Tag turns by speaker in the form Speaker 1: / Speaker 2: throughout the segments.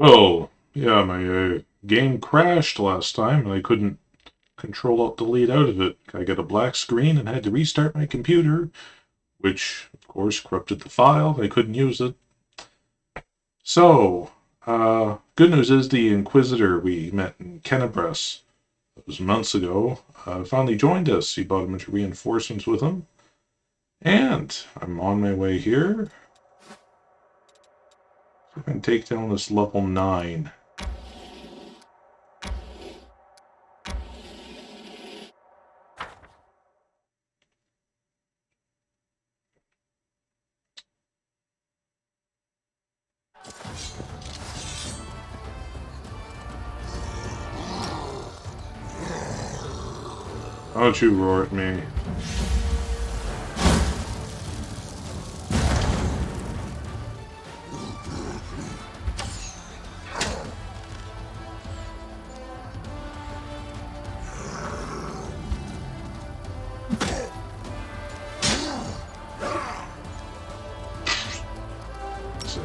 Speaker 1: Oh, yeah, my game crashed last time and I couldn't control alt delete out of it. I got a black screen and had to restart my computer, which of course corrupted the file. I couldn't use it. So, good news is the Inquisitor we met in Kennebress, that was months ago, finally joined us. He brought a bunch of reinforcements with him. And I'm on my way here. So I can take down this level 9. Don't you roar at me. So,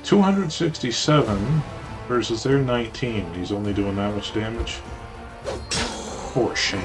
Speaker 1: 267 versus their 19. He's only doing that much damage. For shame.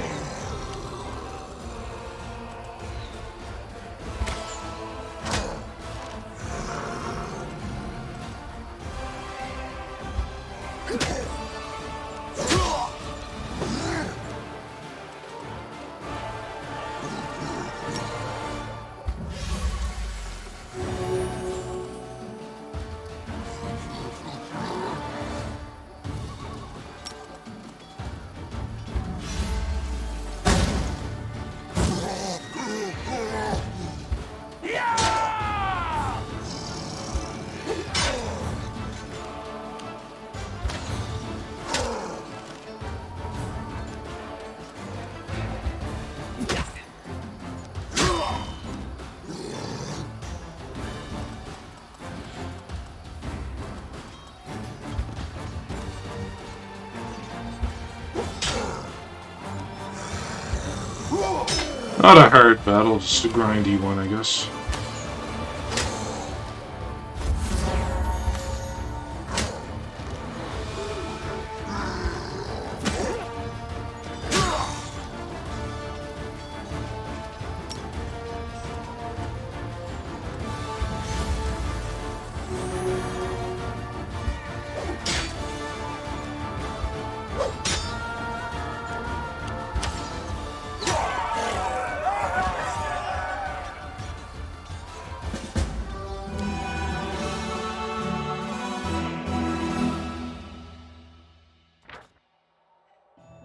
Speaker 1: Not a hard battle, just a grindy one, I guess.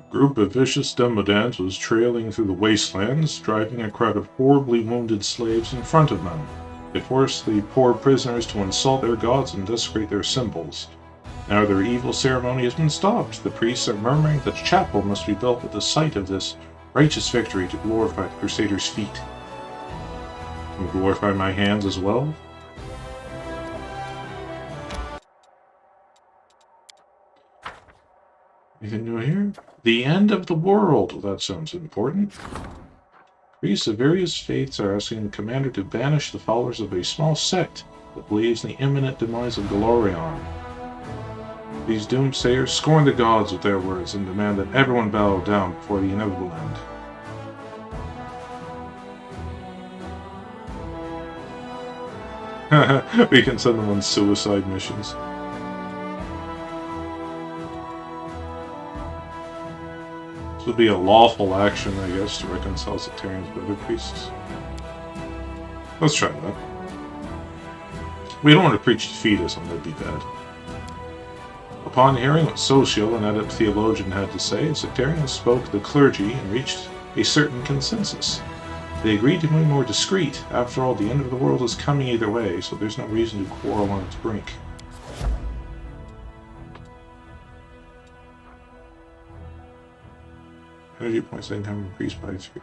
Speaker 1: A group of vicious Demodans was trailing through the wastelands, driving a crowd of horribly wounded slaves in front of them. They forced the poor prisoners to insult their gods and desecrate their symbols. Now their evil ceremony has been stopped. The priests are murmuring that a chapel must be built at the site of this righteous victory to glorify the Crusaders' feet. And glorify my hands as well? Anything new here? The end of the world! Well, that sounds important. Priests of various faiths are asking the commander to banish the followers of a small sect that believes in the imminent demise of Galorion. These doomsayers scorn the gods with their words and demand that everyone bow down before the inevitable end. We can send them on suicide missions. This would be a lawful action, I guess, to reconcile sectarians with other priests. Let's try that. We don't want to preach defeatism, that'd be bad. Upon hearing what Social, an adept theologian, had to say, sectarians spoke to the clergy and reached a certain consensus. They agreed to be more discreet. After all, the end of the world is coming either way, so there's no reason to quarrel on its brink. Energy points income increased by 3.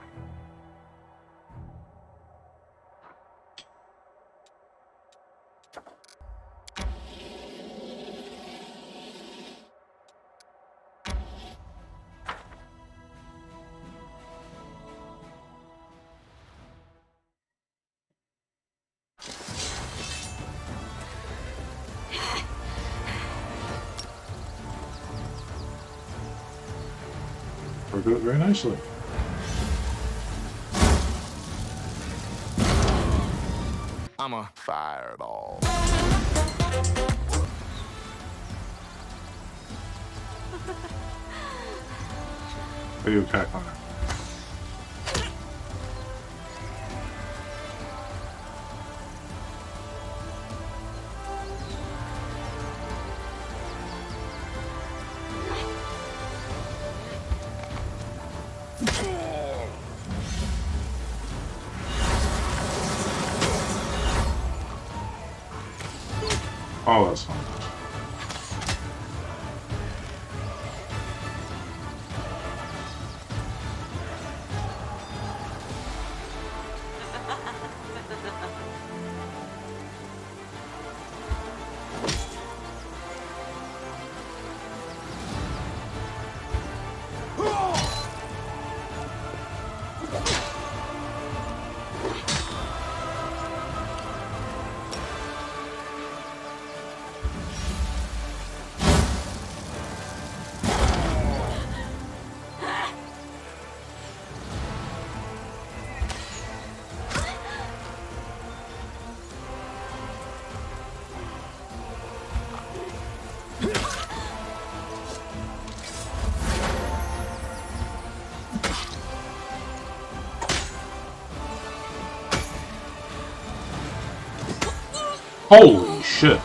Speaker 1: Worked out very nicely.
Speaker 2: I'm a fireball.
Speaker 1: How do you attack on it? Oh, that's fine. Holy shit.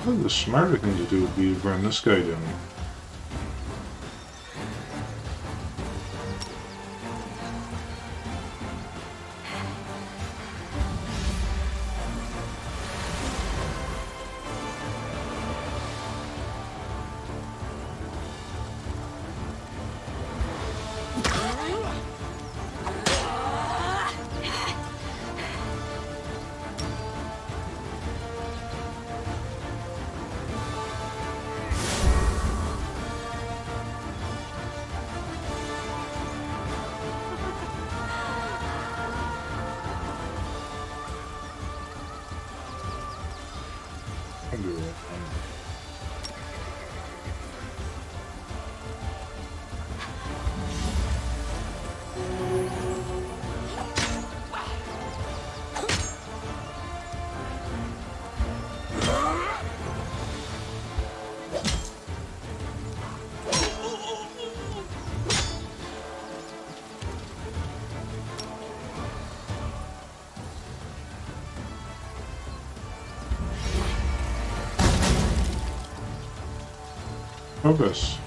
Speaker 1: Probably the smarter thing to do would be to burn this guy down. I'll do that. Focus.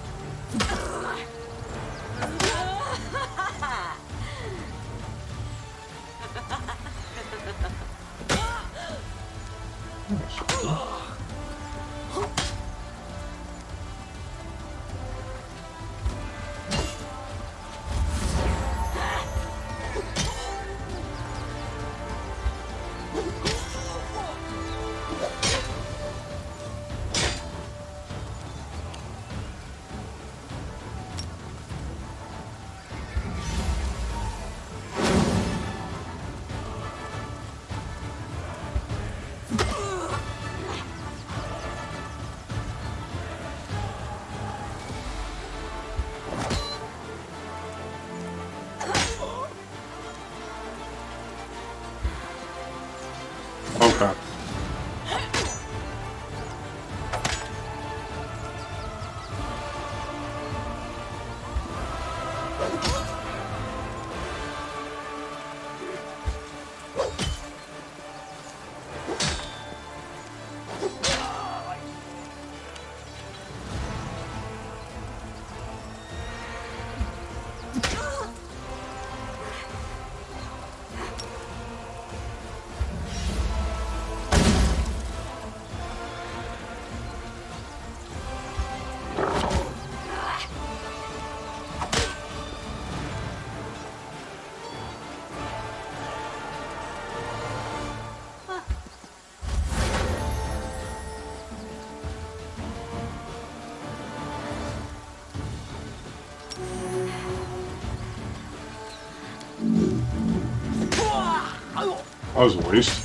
Speaker 1: That was a waste.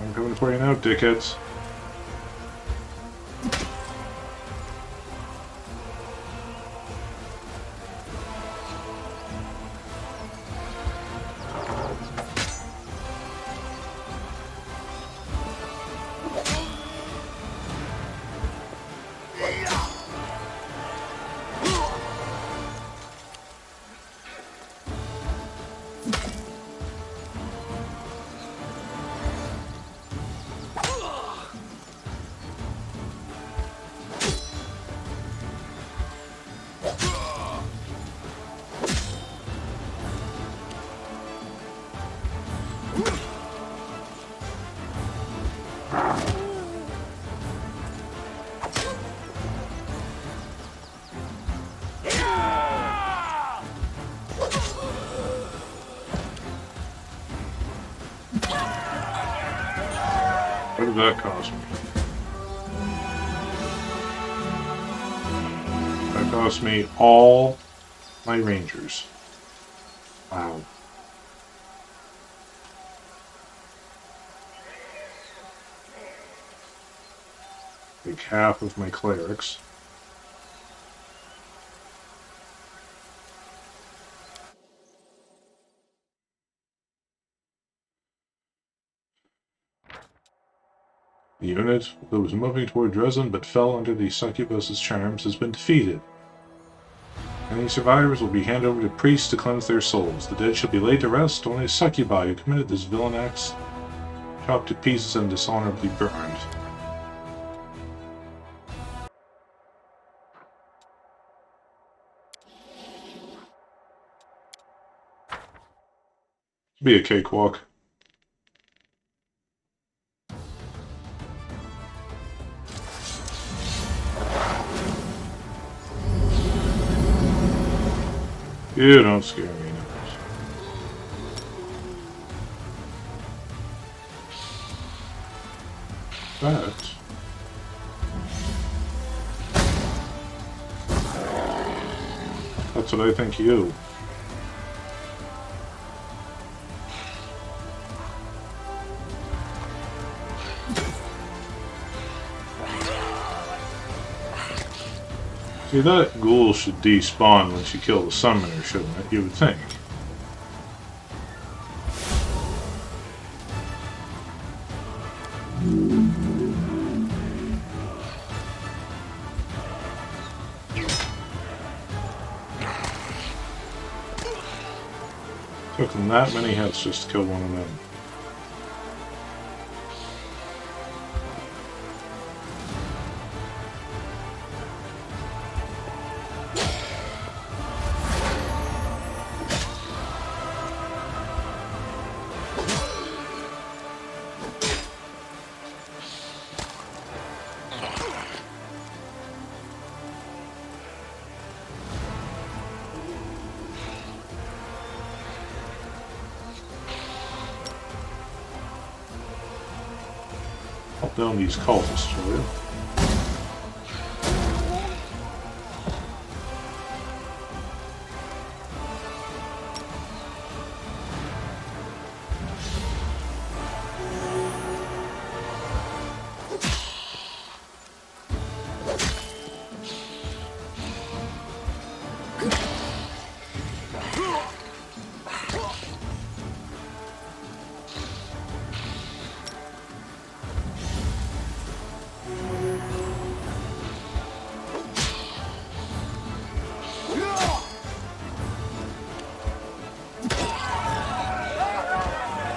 Speaker 1: I'm coming for you now, dickheads. What did that cost me? That cost me all my rangers. Wow. Like half of my clerics. The unit that was moving toward Dresden but fell under the succubus's charms has been defeated. Any survivors will be handed over to priests to cleanse their souls. The dead shall be laid to rest, only succubi who committed this villain acts chopped to pieces and dishonorably burned. Be a cakewalk. You don't scare me. That. That's what I think of you. See, that ghoul should despawn once you kill the summoner, shouldn't it? You would think. Took them that many hits just to kill one of them. Help down these cultists for you.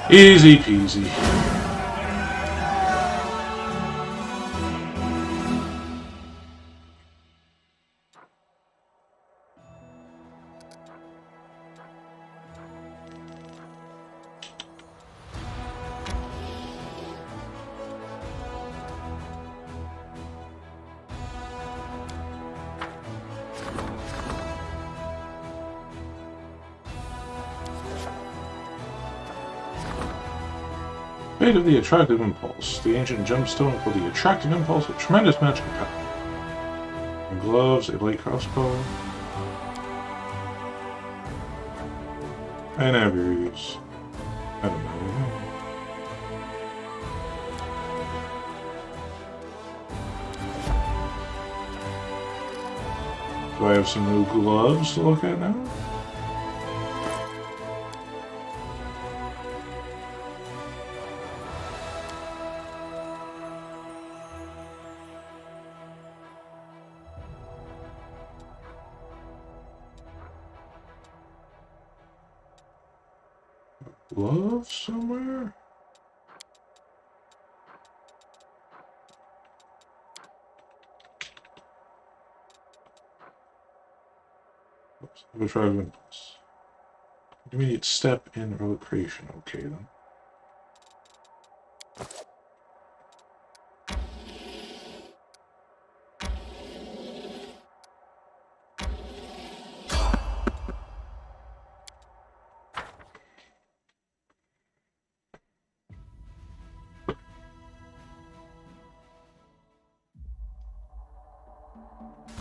Speaker 1: Easy peasy. Fate of the Attractive Impulse. The ancient gemstone for the attractive impulse with tremendous magical power. And gloves, a light crossbow. I never use. I don't know. Do I have some new gloves to look at now? Gloves somewhere? Oops, I'll try impulse. Intermediate step in relic creation. Okay then.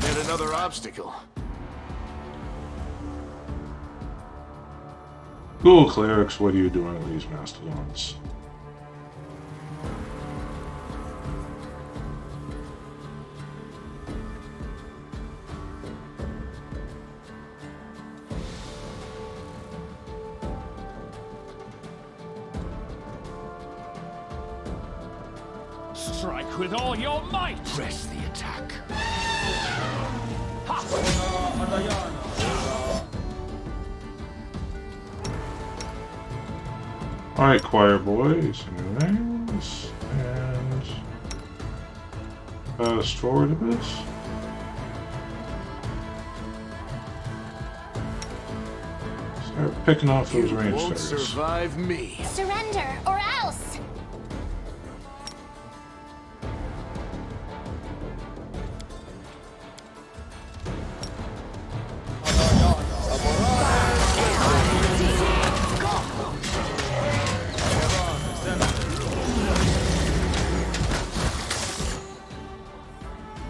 Speaker 2: Yet another obstacle.
Speaker 1: Cool clerics, what are you doing with these mastodons?
Speaker 3: Strike with all your might!
Speaker 2: Press the attack.
Speaker 1: Alright, choir boys, new names, and fast forward a bit. Start picking off those
Speaker 2: You
Speaker 1: range
Speaker 2: won't
Speaker 1: targets.
Speaker 2: survive me.
Speaker 4: Surrender, or else!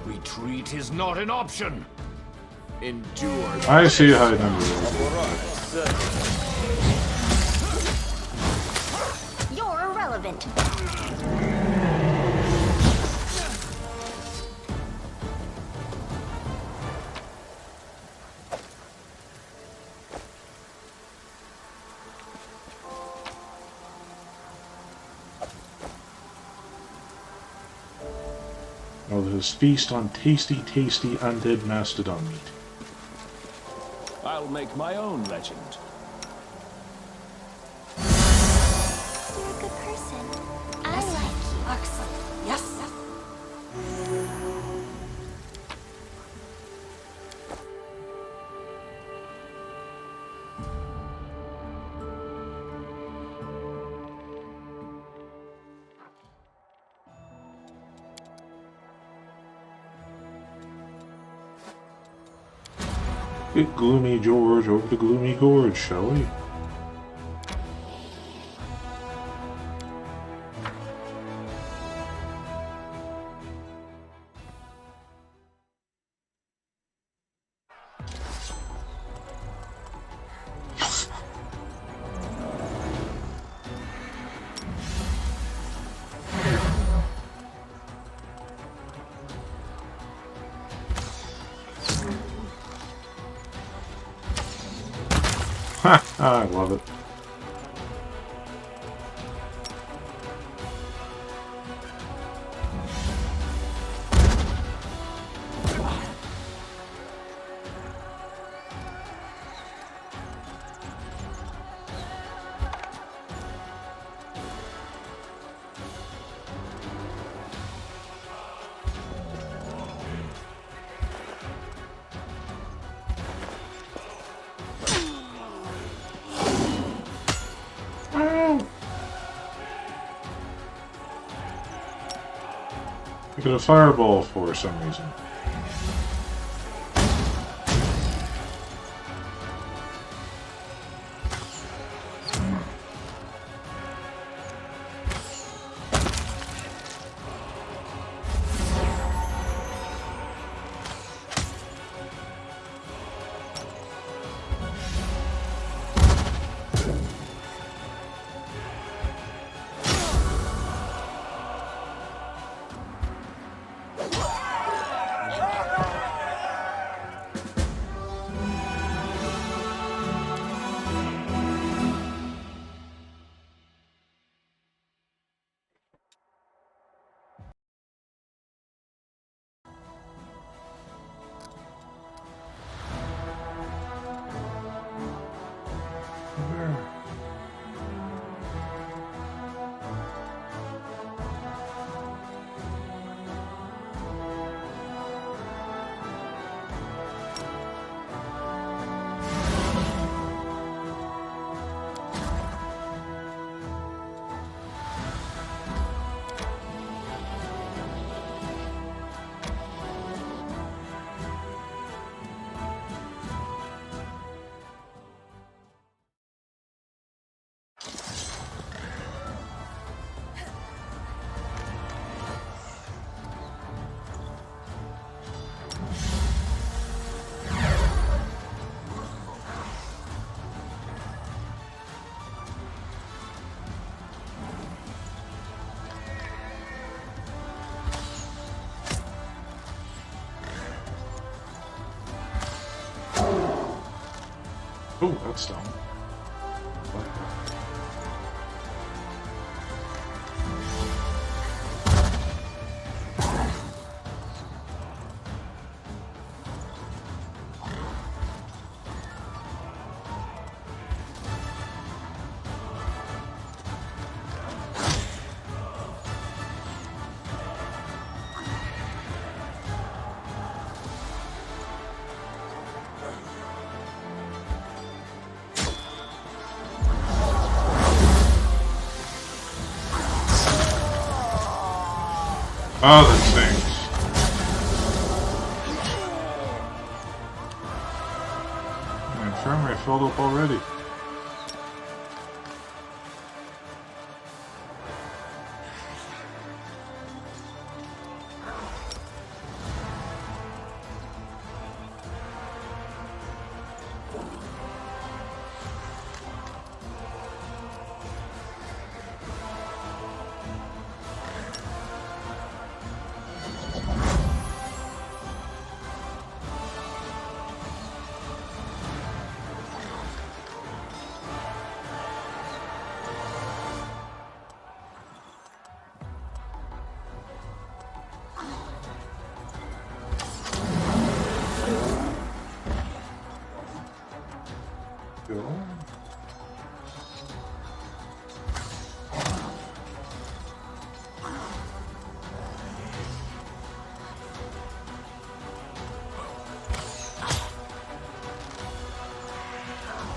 Speaker 2: Retreat is not an option. Endure.
Speaker 1: I see a high number.
Speaker 4: You're irrelevant.
Speaker 1: Now let us feast on tasty, tasty undead mastodon meat.
Speaker 3: I'll make my own legend.
Speaker 4: You're a good person. I like you.
Speaker 5: Yes.
Speaker 1: Get Gloomy George over to Gloomy Gorge, shall we? I love it. I got a fireball for some reason. Oh, that's dumb. Oh, that stinks. My infirmary filled up already.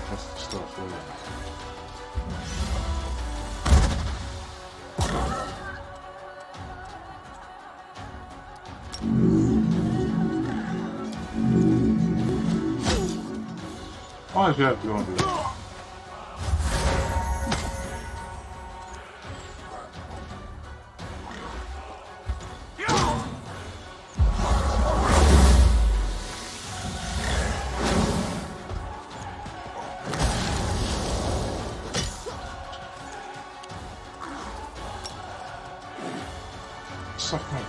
Speaker 1: That's the stuff there. Why did you have to go and do that? Suck me.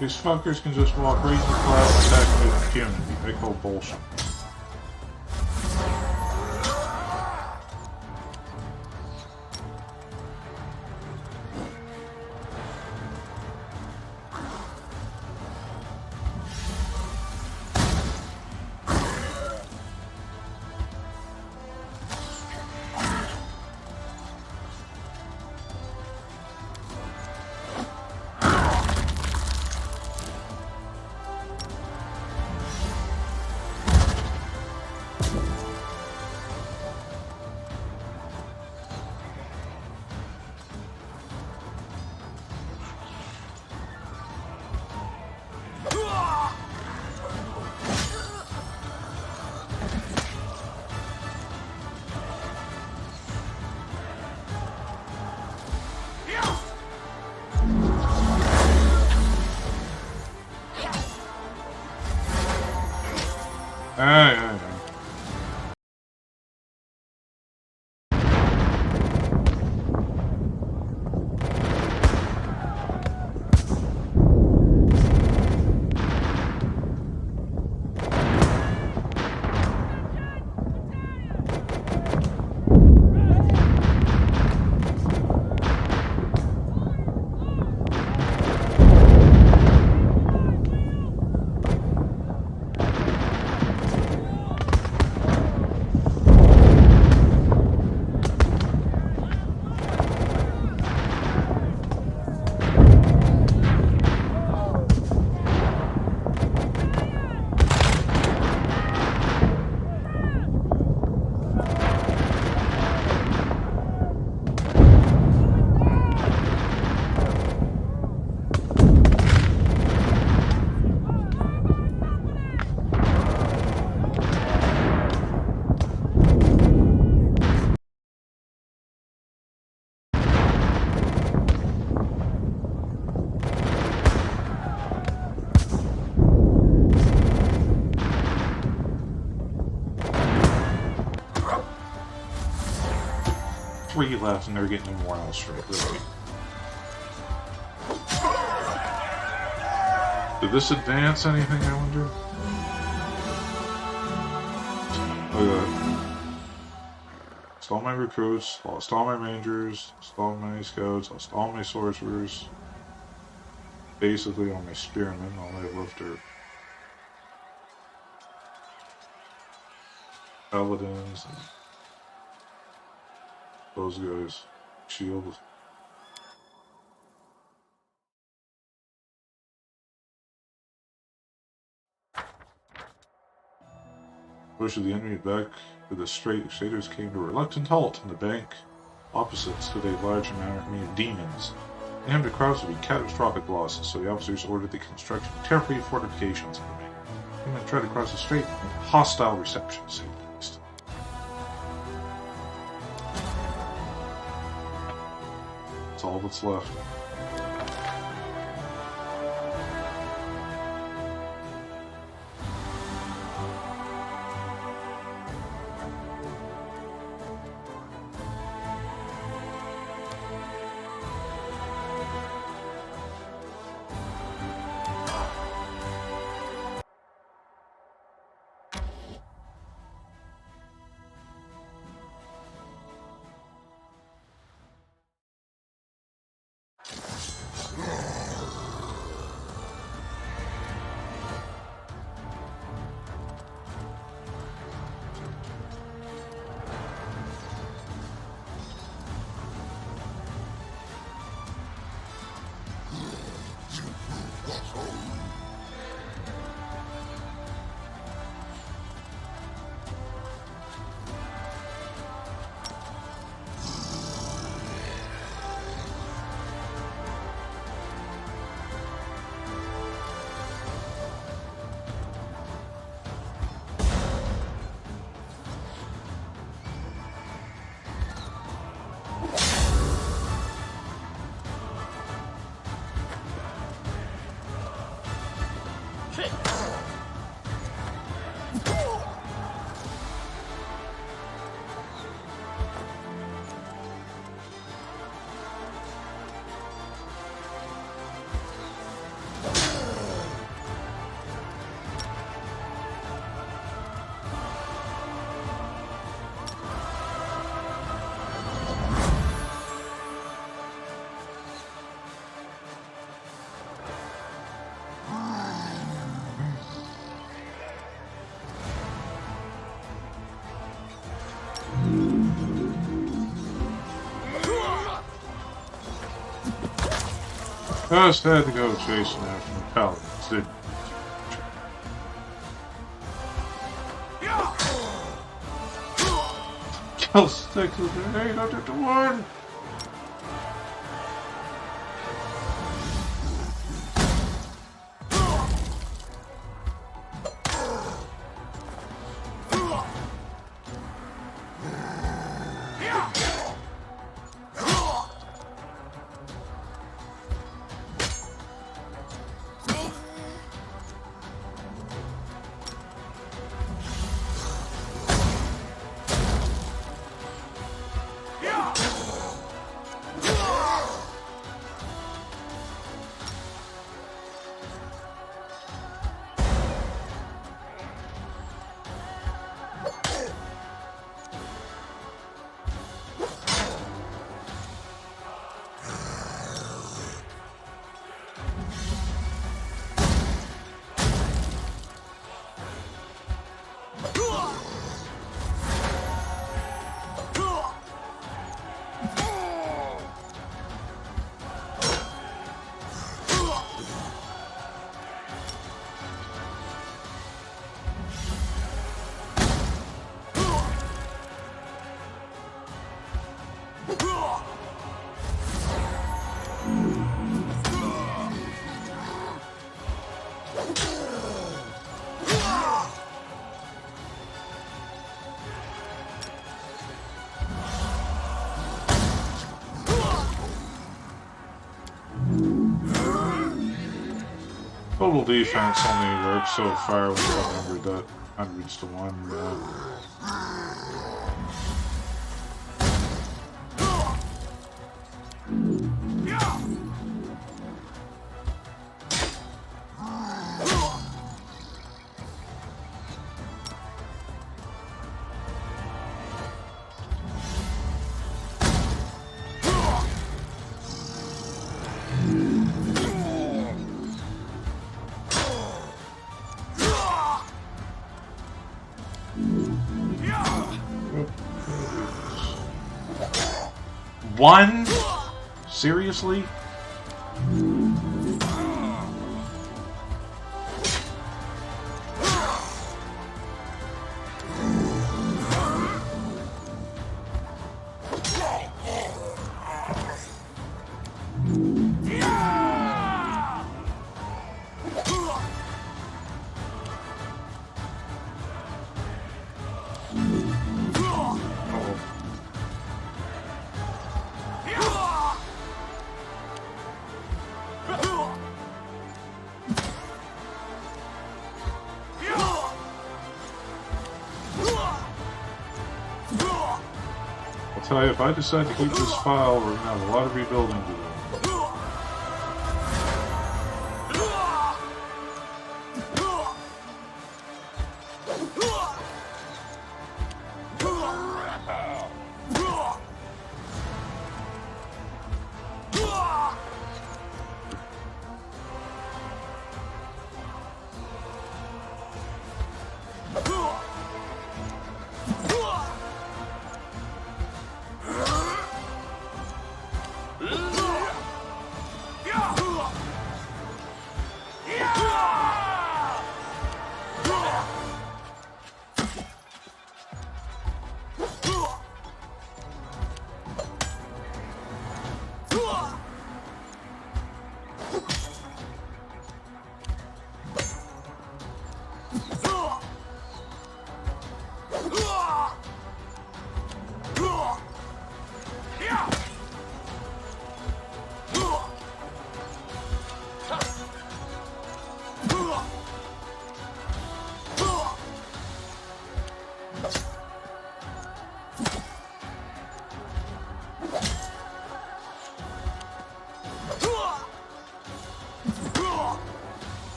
Speaker 1: These fuckers can just walk right in the cloud and attack me with impunity. I call bullshit. Yeah. Three left and they're getting a morale straight, really. Did this advance anything, I wonder? Lost all my recruits, lost all my rangers, lost all my scouts, lost all my sorcerers. Basically all my spearmen, all I have left are paladins and those guys. Shield. Push of the enemy back to the strait. Traders came to a reluctant halt on the bank. Opposite stood a large army of demons. The enemy crowds would be catastrophic losses, so the officers ordered the construction of temporary fortifications on the bank. The men tried to cross the strait with hostile reception, to say the least. That's all that's left. Just had to go chasing after the paladins, didn't you? Kill 6 of the 800 to 1! Total defense only works so far when you outnumber that hundreds to 1. One? Seriously? I'll tell you, if I decide to keep this file, we're going to have a lot of rebuilding to do.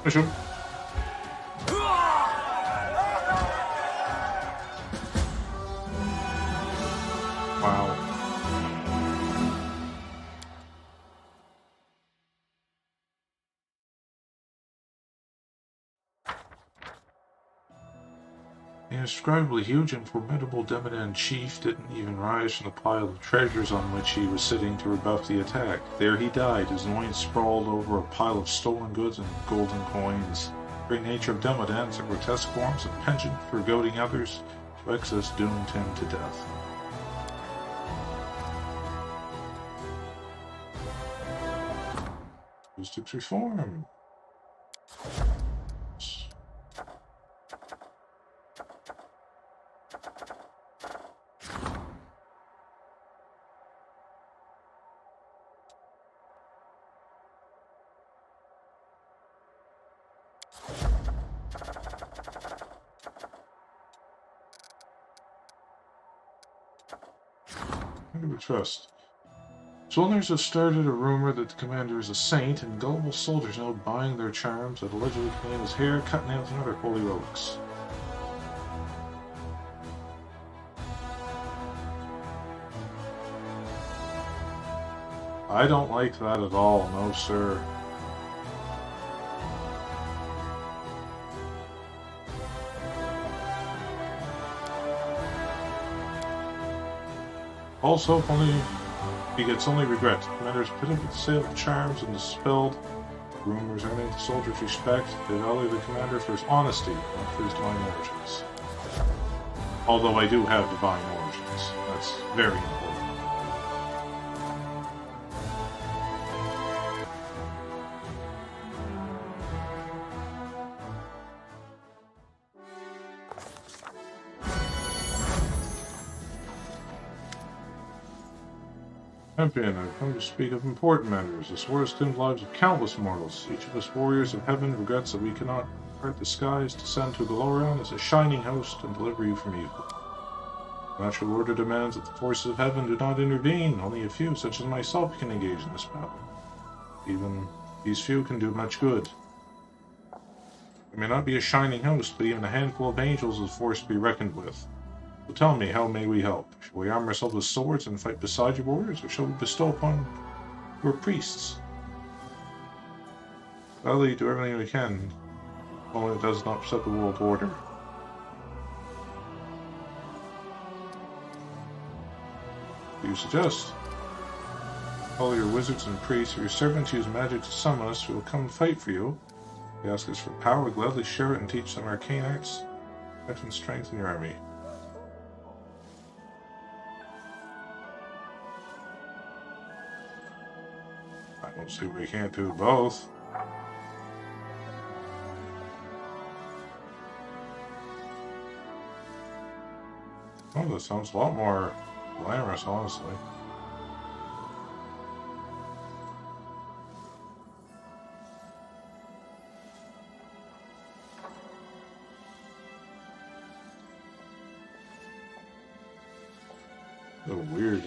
Speaker 1: Push him. Wow. The indescribably huge and formidable Demodan chief didn't even rise from the pile of treasures on which he was sitting to rebuff the attack. There he died, his loins sprawled over a pile of stolen goods and golden coins. The great nature of Demodans, their grotesque forms and penchant for goading others to excess, doomed him to death. Acoustics reform. Who do we trust? Soldiers have started a rumor that the commander is a saint, and gullible soldiers now buying their charms that allegedly contain his hair, cut nails, and other holy relics. I don't like that at all, no sir. Also, only begets only regret. The commander's pitiful sale of charms and dispelled rumors earning the soldiers' respect. They value the commander for his honesty, not for his divine origins. Although I do have divine origins. That's very important. Champion, I've come to speak of important matters. This war has claimed the lives of countless mortals. Each of us warriors of heaven regrets that we cannot part the skies, descend to Galorion as a shining host, and deliver you from evil. The natural order demands that the forces of heaven do not intervene. Only a few, such as myself, can engage in this battle. Even these few can do much good. We may not be a shining host, but even a handful of angels is a force to be reckoned with. So tell me, how may we help? Shall we arm ourselves with swords and fight beside your warriors, or shall we bestow upon your priests? Gladly do everything we can, only it does not upset the world order. What do you suggest? Call your wizards and priests, or your servants use magic to summon us, we will come and fight for you. If they ask us for power, we gladly share it and teach them arcane arts, and strengthen your army. I don't see we can't do both. Oh, that sounds a lot more glamorous, honestly. So weird,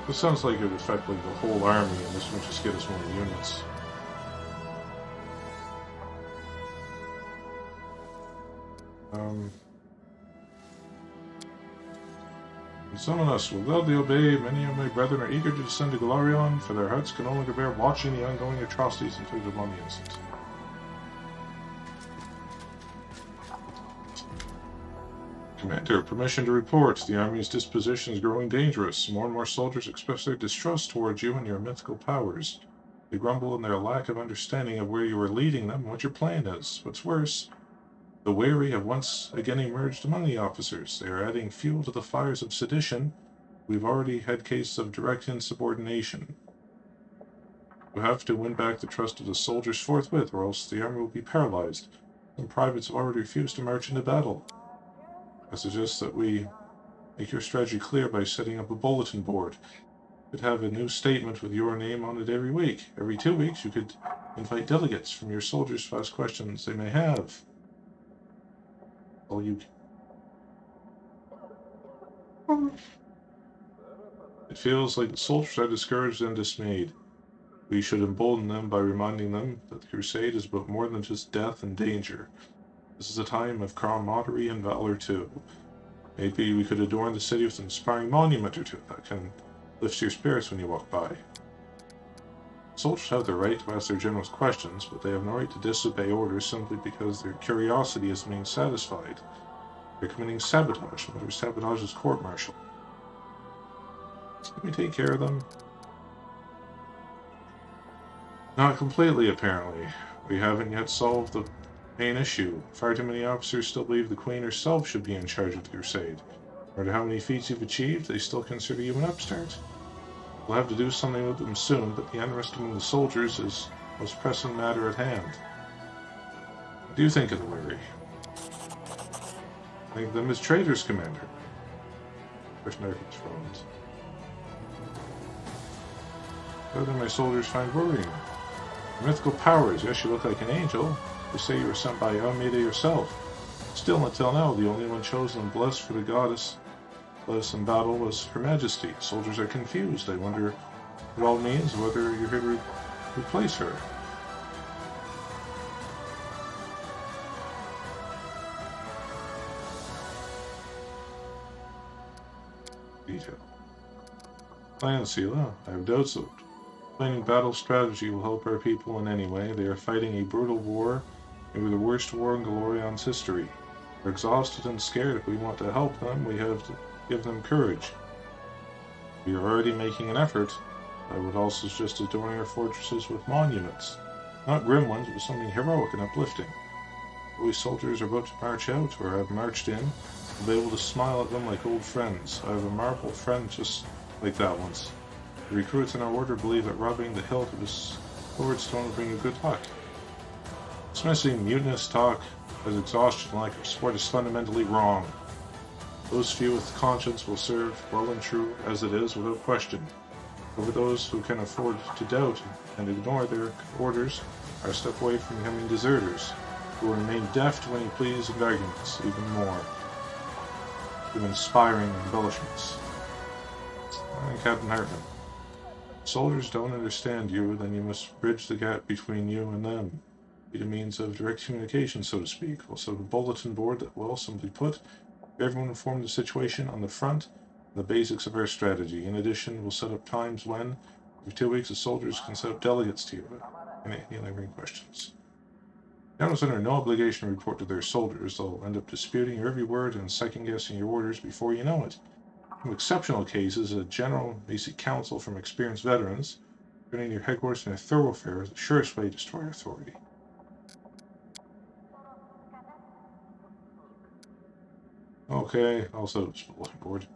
Speaker 1: This sounds like it would affect like the whole army, and this would just get us more units. Summon us will gladly obey. Many of my brethren are eager to descend to Galorion, for their hearts can no longer bear watching the ongoing atrocities inflicted upon the innocent. Commander, permission to report. The army's disposition is growing dangerous. More and more soldiers express their distrust towards you and your mythical powers. They grumble in their lack of understanding of where you are leading them and what your plan is. What's worse, the wary have once again emerged among the officers. They are adding fuel to the fires of sedition. We've already had cases of direct insubordination. We have to win back the trust of the soldiers forthwith, or else the army will be paralyzed. Some privates have already refused to march into battle. I suggest that we make your strategy clear by setting up a bulletin board. You could have a new statement with your name on it every week. Every 2 weeks, you could invite delegates from your soldiers to ask questions they may have. All you. It feels like the soldiers are discouraged and dismayed. We should embolden them by reminding them that the crusade is about more than just death and danger. This is a time of camaraderie and valor too. Maybe we could adorn the city with an inspiring monument or two that can lift your spirits when you walk by. Soldiers have the right to ask their generals questions, but they have no right to disobey orders simply because their curiosity is being satisfied. They're committing sabotage, whether sabotage is court-martial. Can we take care of them? Not completely, apparently. We haven't yet solved the main issue. Far too many officers still believe the Queen herself should be in charge of the crusade. No matter how many feats you've achieved, they still consider you an upstart. We'll have to do something with them soon, but the unrest among the soldiers is the most pressing matter at hand. What do you think of the weary? Think of them as traitors, Commander. First Narcos frowned. What do my soldiers find worrying? Mythical powers, yes, you look like an angel. They say you were sent by Almeida yourself. Still, until now, the only one chosen and blessed for the goddess in battle was Her Majesty. Soldiers are confused. I wonder what it all means, whether you're here to replace her. Detail. Plan, Sela. I have doubts that planning battle strategy will help our people in any way. They are fighting a brutal war, maybe the worst war in Galorion's history. They're exhausted and scared. If we want to help them, we have to give them courage. We are already making an effort. I would also suggest adorning our fortresses with monuments. Not grim ones, but something heroic and uplifting. We soldiers are about to march out, or have marched in, will be able to smile at them like old friends. I have a marble friend just like that once. The recruits in our order believe that rubbing the hilt of his swordstone will bring you good luck. Dismissing mutinous talk as exhaustion and lack of support is fundamentally wrong. Those few with conscience will serve well and true as it is without question. Over those who can afford to doubt and ignore their orders are a step away from becoming deserters, who will remain deaf to any pleas and arguments, even more. To inspiring embellishments. Captain Hartman. Soldiers don't understand you, then you must bridge the gap between you and them. Be a means of direct communication, so to speak. We'll set up a bulletin board that will, simply put, everyone informed of the situation on the front and the basics of our strategy. In addition, we'll set up times when, for 2 weeks, the soldiers can set up delegates to you. Any lingering questions? Generals are under no obligation to report to their soldiers. They'll end up disputing your every word and second-guessing your orders before you know it. In exceptional cases, a general may seek counsel from experienced veterans. Turning your headquarters in a thoroughfare is the surest way to destroy authority. Okay, also bulletin board.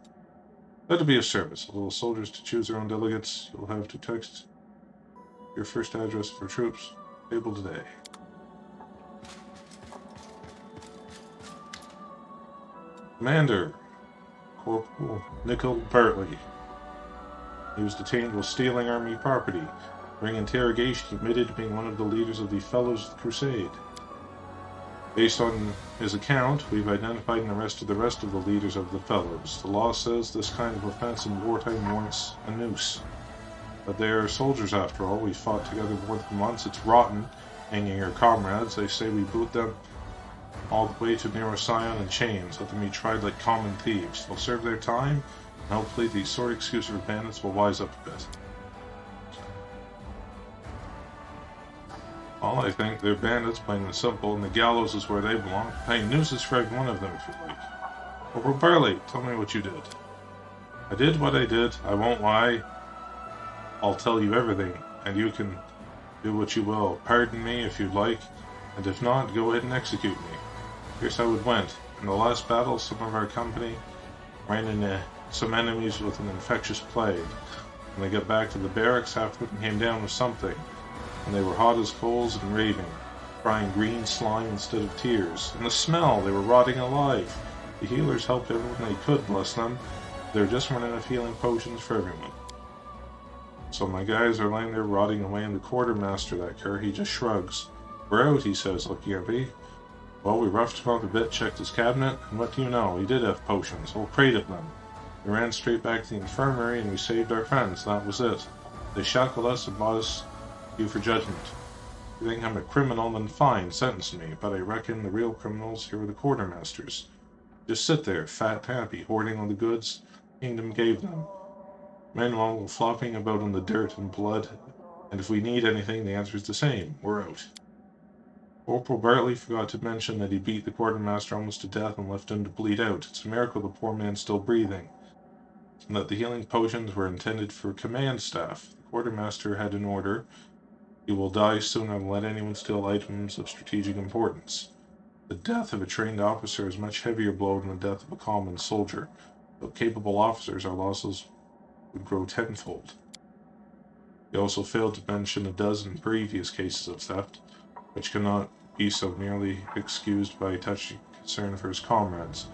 Speaker 1: Let it be a service. Allow soldiers to choose their own delegates. You'll have to text your first address for troops. Able today. Commander, Corporal Nickel Bartley. He was detained while stealing army property. During interrogation, he admitted to being one of the leaders of the Fellows of the Crusade. Based on his account, we've identified and arrested the rest of the leaders of the Fellows. The law says this kind of offense in wartime warrants a noose. But they are soldiers after all. We fought together more than once. It's rotten hanging your comrades. They say we boot them all the way to Nero Scion in chains. Let them be tried like common thieves. They'll serve their time, and hopefully the sort of excuse for bandits will wise up a bit. Well, I think they're bandits, plain and simple, and the gallows is where they belong. Hang nooses for every one of them if you like. Corporal Barley, tell me what you did. I did what I did. I won't lie. I'll tell you everything, and you can do what you will. Pardon me if you'd like, and if not, go ahead and execute me. Here's how it went. In the last battle, some of our company ran into some enemies with an infectious plague. When they got back to the barracks, half of them came down with something, and they were hot as coals and raving, crying green slime instead of tears. And the smell, they were rotting alive. The healers helped everyone they could, bless them. They were just running out of healing potions for everyone. So my guys are lying there rotting away, and the quartermaster, that cur, he just shrugs. We're out, he says, looking at me. Well, we roughed him up a bit, checked his cabinet, and what do you know? He did have potions, whole crate of them. We ran straight back to the infirmary, and we saved our friends. That was it. They shackled us and brought us you for judgment. If you think I'm a criminal, then fine, sentence me, but I reckon the real criminals here are the quartermasters. just sit there, fat happy, hoarding all the goods the kingdom gave them. Meanwhile, we're flopping about in the dirt and blood, and if we need anything, the answer is the same. We're out. Corporal Bartley forgot to mention that he beat the quartermaster almost to death and left him to bleed out. It's a miracle the poor man's still breathing, and that the healing potions were intended for command staff. The quartermaster had an order. He will die sooner than let anyone steal items of strategic importance. The death of a trained officer is a much heavier blow than the death of a common soldier. Though capable officers, our losses would grow tenfold. He also failed to mention a dozen previous cases of theft, which cannot be so nearly excused by touching concern for his comrades.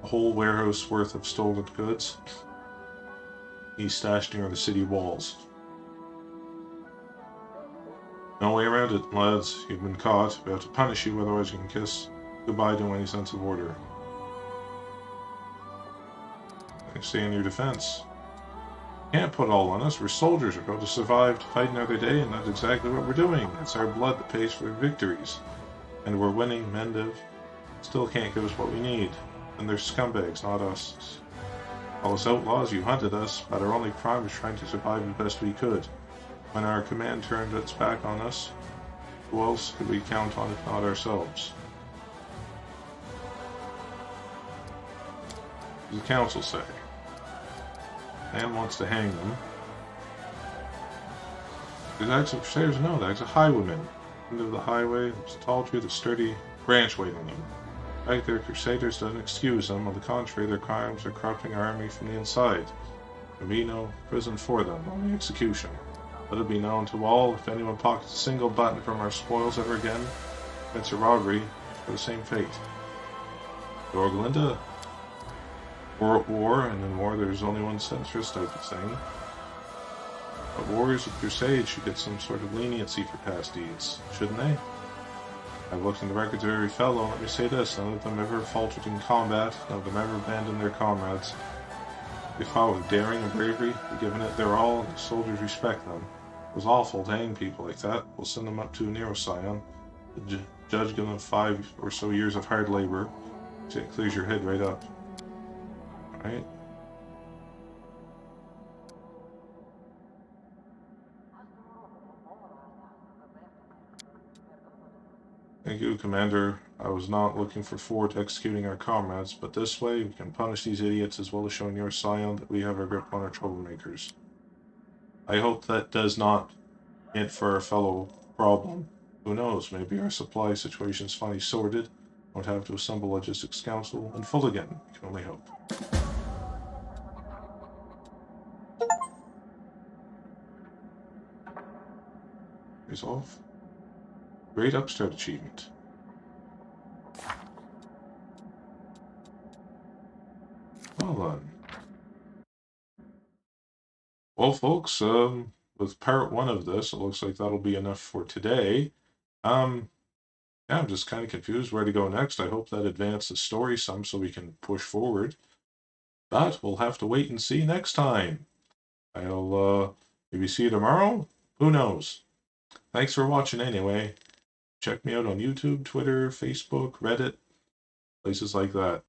Speaker 1: A whole warehouse worth of stolen goods he stashed near the city walls. No way around it, lads. You've been caught. We have to punish you, otherwise you can kiss goodbye to any sense of order. I stay in your defense. Can't put all on us. We're soldiers. We're going to survive to fight another day, and that's exactly what we're doing. It's our blood that pays for victories. And we're winning. Mendiv still can't give us what we need. And they're scumbags, not us. All us outlaws, you hunted us, but our only crime was trying to survive the best we could. When our command turned its back on us, who else could we count on if not ourselves? What does the council say? Man wants to hang them. There's acts of crusaders? No, the acts of highwaymen. End of the highway, there's a tall tree with a sturdy branch waiting them. Right there, crusaders doesn't excuse them. On the contrary, their crimes are corrupting our army from the inside. There will be no prison for them, only execution. Let it be known to all, if anyone pockets a single button from our spoils ever again, commits a robbery for the same fate. Dorglinda? War, and in war there's only one censorous type of thing. But warriors of crusade should get some sort of leniency for past deeds, shouldn't they? I've looked in the records of every fellow, and let me say this, none of them ever faltered in combat, none of them ever abandoned their comrades. They fought with daring and bravery, they've given it their all, and the soldiers respect them. It was awful to hang people like that. We'll send them up to Nero Scion. The judge give them 5 or so years of hard labor, so it clears your head right up. Alright? Thank you, Commander. I was not looking forward to executing our comrades, but this way we can punish these idiots as well as showing your Scion that we have our grip on our troublemakers. I hope that does not hint for our fellow problem. Who knows, maybe our supply situation's finally sorted. Won't have to assemble logistics council in full again. We can only hope. Resolve. Great upstart achievement. Well then. Well folks, with part 1 of this, it looks like that'll be enough for today. Yeah, I'm just kind of confused where to go next. I hope that advances the story some so we can push forward. But we'll have to wait and see next time. I'll maybe see you tomorrow? Who knows? Thanks for watching anyway. Check me out on YouTube, Twitter, Facebook, Reddit, places like that.